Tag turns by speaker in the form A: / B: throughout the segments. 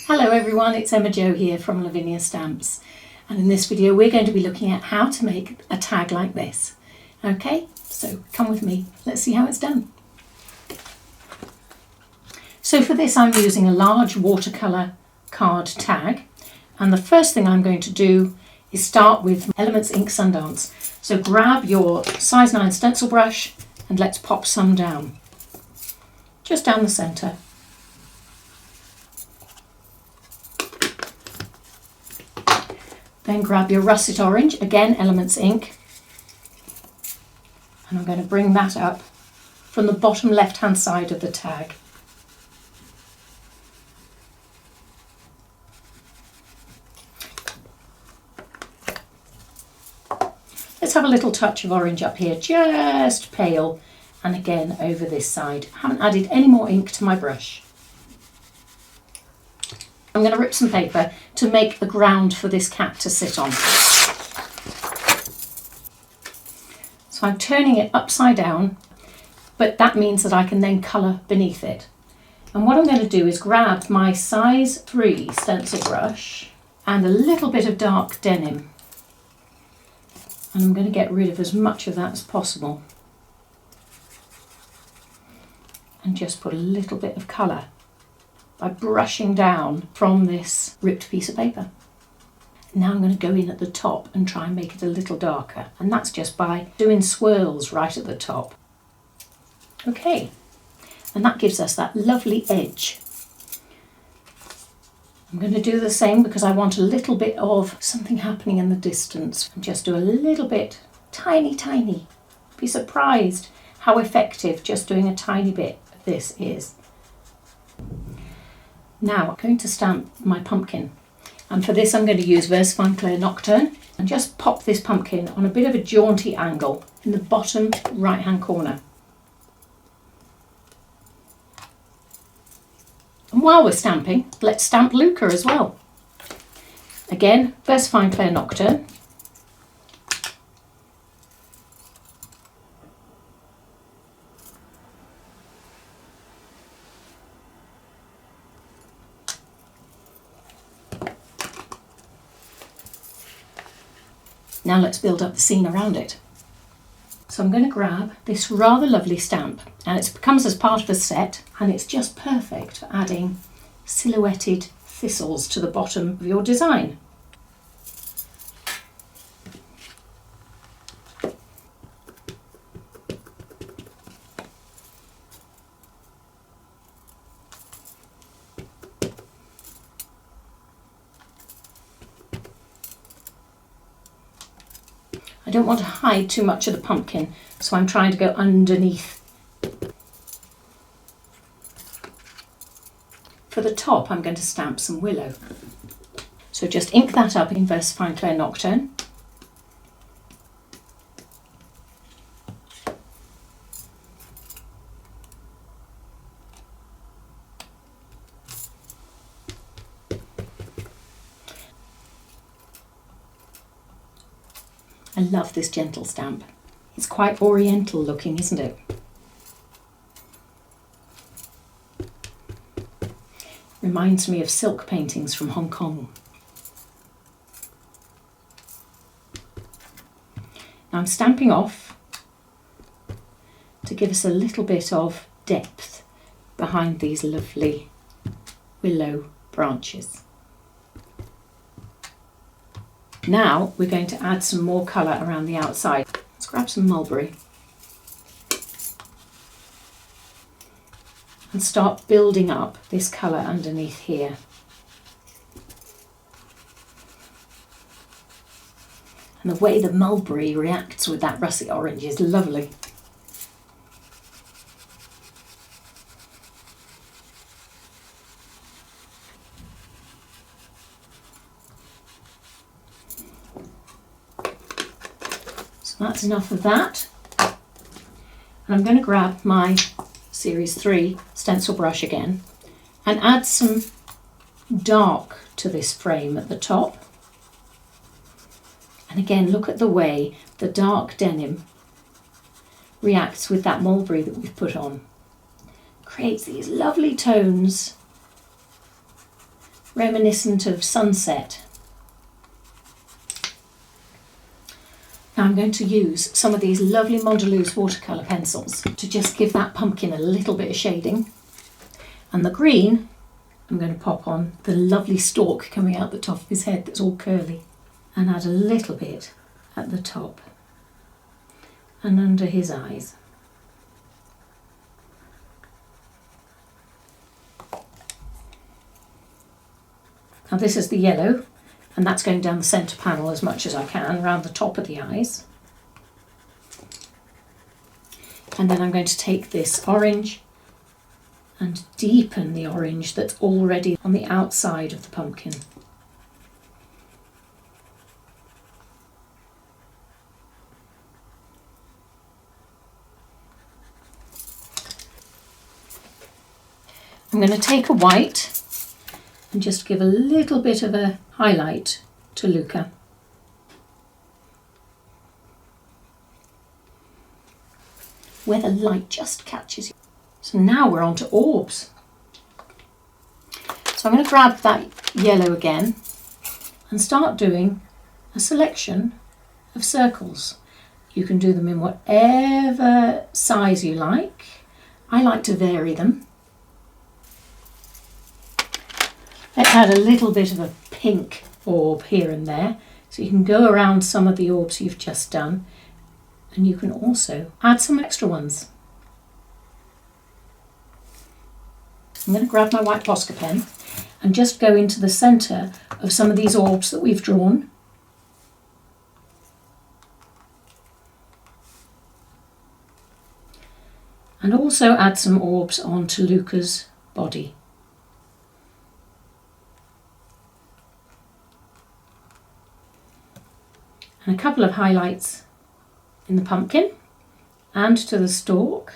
A: Hello everyone, it's Emma Jo here from Lavinia Stamps, and in this video we're going to be looking at how to make a tag like this. Okay, so come with me, let's see how it's done. So for this I'm using a large watercolour card tag, and the first thing I'm going to do is start with Elements Ink Sundance. So grab your size 9 stencil brush and let's pop some down, just down the centre. Then grab your russet orange, again Elements Ink, and I'm going to bring that up from the bottom left hand side of the tag. Let's have a little touch of orange up here, just pale, and again over this side. I haven't added any more ink to my brush. I'm going to rip some paper to make a ground for this cat to sit on. So I'm turning it upside down, but that means that I can then colour beneath it. And what I'm going to do is grab my size 3 stencil brush and a little bit of dark denim. And I'm going to get rid of as much of that as possible. And just put a little bit of colour by brushing down from this ripped piece of paper. Now I'm going to go in at the top and try and make it a little darker, and that's just by doing swirls right at the top. Okay, and that gives us that lovely edge. I'm going to do the same because I want a little bit of something happening in the distance, and just do a little bit, tiny. Be surprised how effective just doing a tiny bit of this is. Now I'm going to stamp my pumpkin, and for this I'm going to use Versafine Clair Nocturne and just pop this pumpkin on a bit of a jaunty angle in the bottom right hand corner. And while we're stamping, let's stamp Luca as well. Again, Versafine Clair Nocturne. Now let's build up the scene around it. So I'm going to grab this rather lovely stamp, and it comes as part of a set, and it's just perfect for adding silhouetted thistles to the bottom of your design. I don't want to hide too much of the pumpkin, so I'm trying to go underneath. For the top, I'm going to stamp some willow. So just ink that up in Versafine Clair Nocturne. I love this gentle stamp. It's quite oriental looking, isn't it? Reminds me of silk paintings from Hong Kong. Now I'm stamping off to give us a little bit of depth behind these lovely willow branches. Now we're going to add some more colour around the outside. Let's grab some mulberry and start building up this colour underneath here. And the way the mulberry reacts with that russet orange is lovely. That's enough of that, and I'm going to grab my series 3 stencil brush again and add some dark to this frame at the top. And again, look at the way the dark denim reacts with that mulberry that we've put on. Creates these lovely tones reminiscent of sunset. Now I'm going to use some of these lovely Mondeluz watercolour pencils to just give that pumpkin a little bit of shading. And the green, I'm going to pop on the lovely stalk coming out the top of his head that's all curly, and add a little bit at the top and under his eyes. Now this is the yellow, and that's going down the centre panel as much as I can, around the top of the eyes. And then I'm going to take this orange and deepen the orange that's already on the outside of the pumpkin. I'm going to take a white and just give a little bit of a highlight to Luca. Where the light just catches you. So now we're on to orbs. So I'm going to grab that yellow again and start doing a selection of circles. You can do them in whatever size you like. I like to vary them. Let's add a little bit of a pink orb here and there, so you can go around some of the orbs you've just done, and you can also add some extra ones. I'm going to grab my white Posca pen and just go into the centre of some of these orbs that we've drawn. And also add some orbs onto Luca's body. And a couple of highlights in the pumpkin and to the stalk.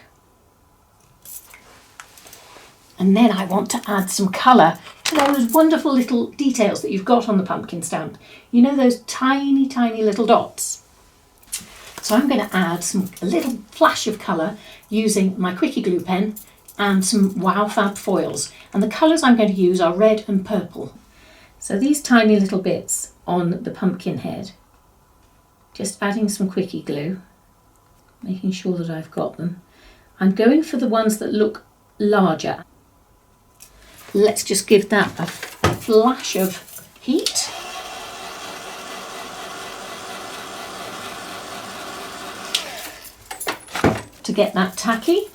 A: And then I want to add some colour to those wonderful little details that you've got on the pumpkin stamp. You know, those tiny, tiny little dots. So I'm going to add a little flash of colour using my Quickie glue pen and some Wow Fab foils. And the colours I'm going to use are red and purple. So these tiny little bits on the pumpkin head, just adding some Quickie glue, making sure that I've got them. I'm going for the ones that look larger. Let's just give that a flash of heat. To get that tacky.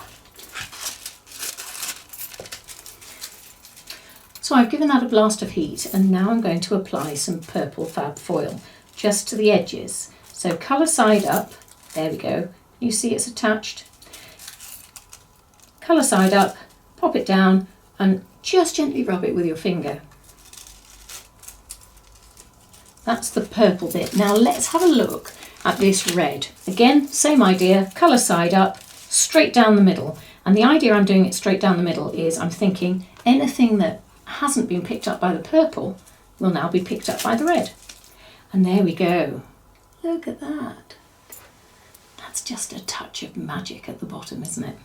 A: So I've given that a blast of heat, and now I'm going to apply some purple fab foil just to the edges. So colour side up, there we go. You see it's attached. Colour side up, pop it down and just gently rub it with your finger. That's the purple bit. Now let's have a look at this red. Again, same idea, colour side up, straight down the middle. And the idea I'm doing it straight down the middle is I'm thinking anything that hasn't been picked up by the purple will now be picked up by the red. And there we go. Look at that. That's just a touch of magic at the bottom, isn't it?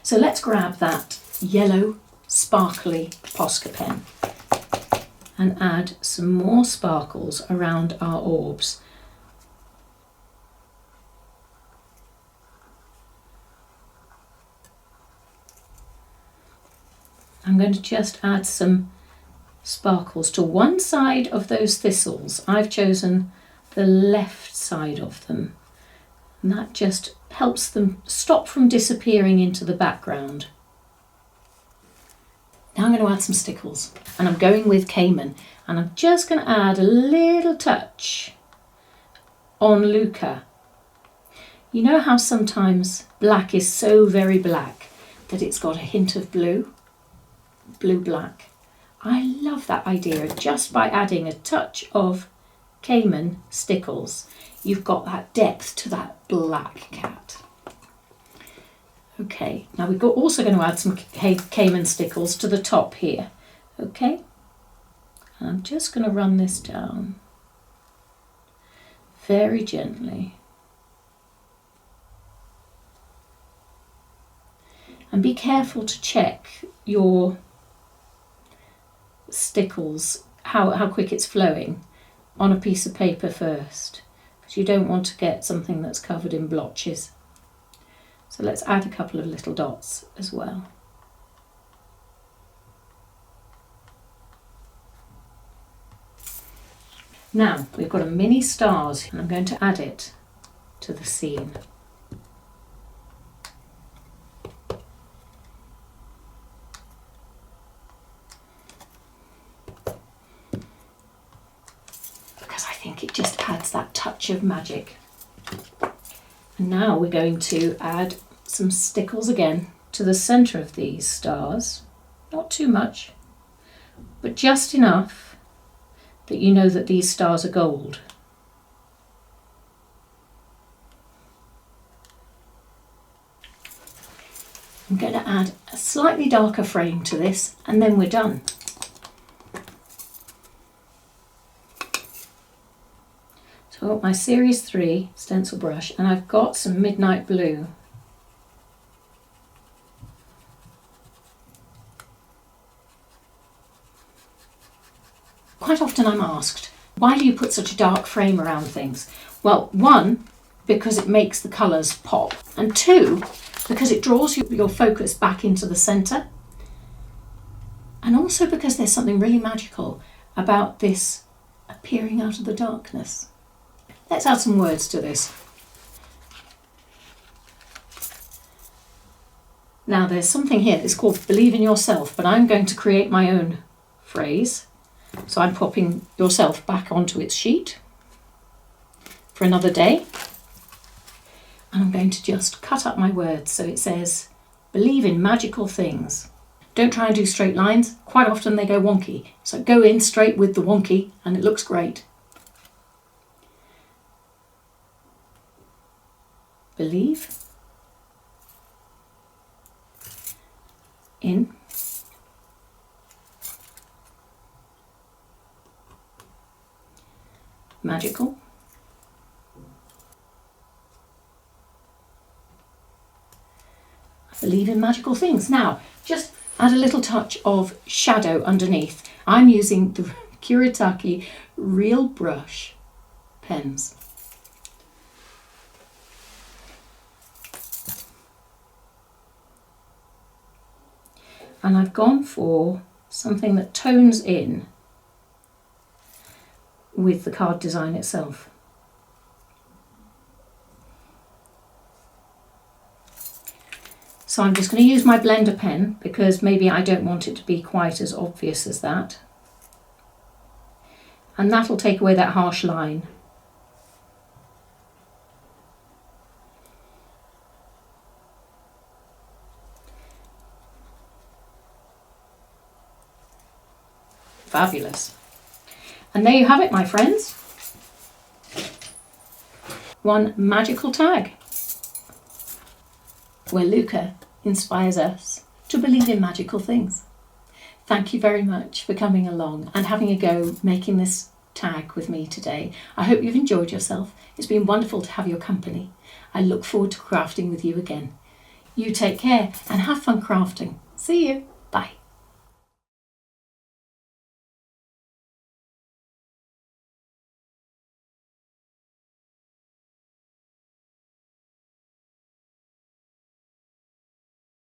A: So let's grab that yellow sparkly Posca pen and add some more sparkles around our orbs. I'm going to just add some sparkles to one side of those thistles. I've chosen the left side of them, and that just helps them stop from disappearing into the background. Now I'm going to add some stickles, and I'm going with Cayman, and I'm just going to add a little touch on Luca. You know how sometimes black is so very black that it's got a hint of blue? Blue-black. I love that idea. Just by adding a touch of Cayman stickles, you've got that depth to that black cat. Okay, now we're also going to add some Cayman stickles to the top here. Okay, and I'm just going to run this down very gently. And be careful to check your stickles, how quick it's flowing, on a piece of paper first, because you don't want to get something that's covered in blotches. So let's add a couple of little dots as well. Now we've got a mini stars and I'm going to add it to the scene. Because I think it just adds that touch of magic. And now we're going to add some stickles again to the centre of these stars. Not too much, but just enough that you know that these stars are gold. I'm going to add a slightly darker frame to this and then we're done. So I've got my Series 3 stencil brush and I've got some midnight blue. Quite often I'm asked, why do you put such a dark frame around things? Well, one, because it makes the colours pop, and two, because it draws your focus back into the centre, and also because there's something really magical about this appearing out of the darkness. Let's add some words to this. Now there's something here that's called believe in yourself, but I'm going to create my own phrase. So I'm popping yourself back onto its sheet for another day. And I'm going to just cut up my words so it says, believe in magical things. Don't try and do straight lines. Quite often they go wonky. So go in straight with the wonky and it looks great. Believe in magical I believe in magical things. Now, just add a little touch of shadow underneath. I'm using the Kuretake Real Brush pens. And I've gone for something that tones in with the card design itself. So I'm just going to use my blender pen because maybe I don't want it to be quite as obvious as that. And that'll take away that harsh line. Fabulous. And there you have it, my friends. One magical tag where Luca inspires us to believe in magical things. Thank you very much for coming along and having a go making this tag with me today. I hope you've enjoyed yourself. It's been wonderful to have your company. I look forward to crafting with you again. You take care and have fun crafting. See you. Bye.